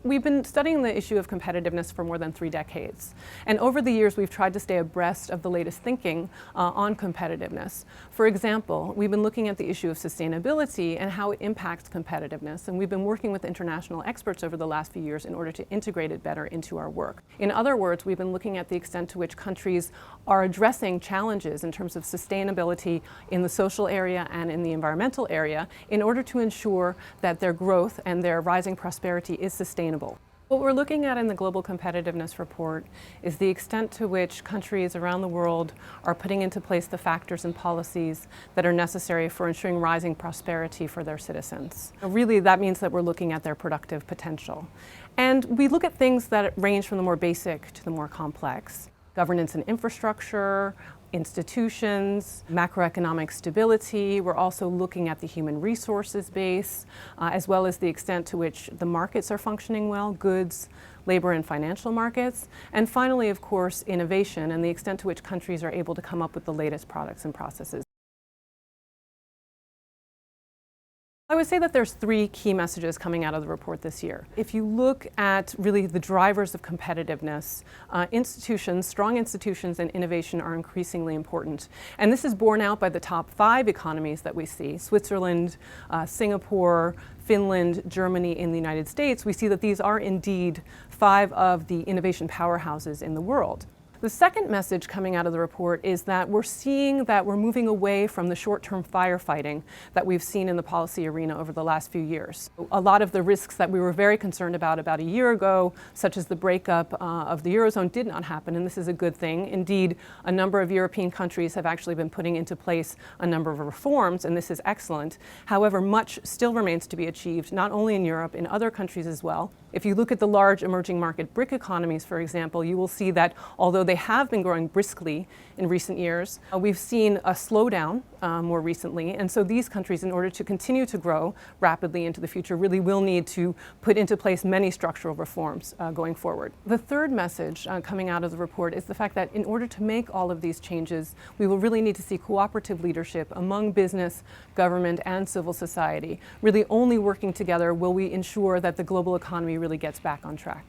We've been studying the issue of competitiveness for more than 3 decades. And over the years, we've tried to stay abreast of the latest thinking on competitiveness. For example, we've been looking at the issue of sustainability and how it impacts competitiveness. And we've been working with international experts over the last few years in order to integrate it better into our work. In other words, we've been looking at the extent to which countries are addressing challenges in terms of sustainability in the social area and in the environmental area in order to ensure that their growth and their rising prosperity is sustainable. What we're looking at in the Global Competitiveness Report is the extent to which countries around the world are putting into place the factors and policies that are necessary for ensuring rising prosperity for their citizens. Really, that means that we're looking at their productive potential. And we look at things that range from the more basic to the more complex. Governance and infrastructure, institutions, macroeconomic stability. We're also looking at the human resources base, as well as the extent to which the markets are functioning well, goods, labor and financial markets. And finally, of course, innovation and the extent to which countries are able to come up with the latest products and processes. I would say that there's 3 key messages coming out of the report this year. If you look at really the drivers of competitiveness, strong institutions and innovation are increasingly important. And this is borne out by the top 5 economies that we see: Switzerland, Singapore, Finland, Germany, and the United States. We see that these are indeed 5 of the innovation powerhouses in the world. The second message coming out of the report is that we're seeing that we're moving away from the short-term firefighting that we've seen in the policy arena over the last few years. A lot of the risks that we were very concerned about a year ago, such as the breakup of the Eurozone, did not happen, and this is a good thing. Indeed, a number of European countries have actually been putting into place a number of reforms, and this is excellent. However, much still remains to be achieved, not only in Europe, in other countries as well. If you look at the large emerging market BRIC economies, for example, you will see that although they have been growing briskly in recent years, we've seen a slowdown more recently. And so these countries, in order to continue to grow rapidly into the future, really will need to put into place many structural reforms going forward. The third message coming out of the report is the fact that in order to make all of these changes, we will really need to see cooperative leadership among business, government, and civil society. Really only working together will we ensure that the global economy really gets back on track.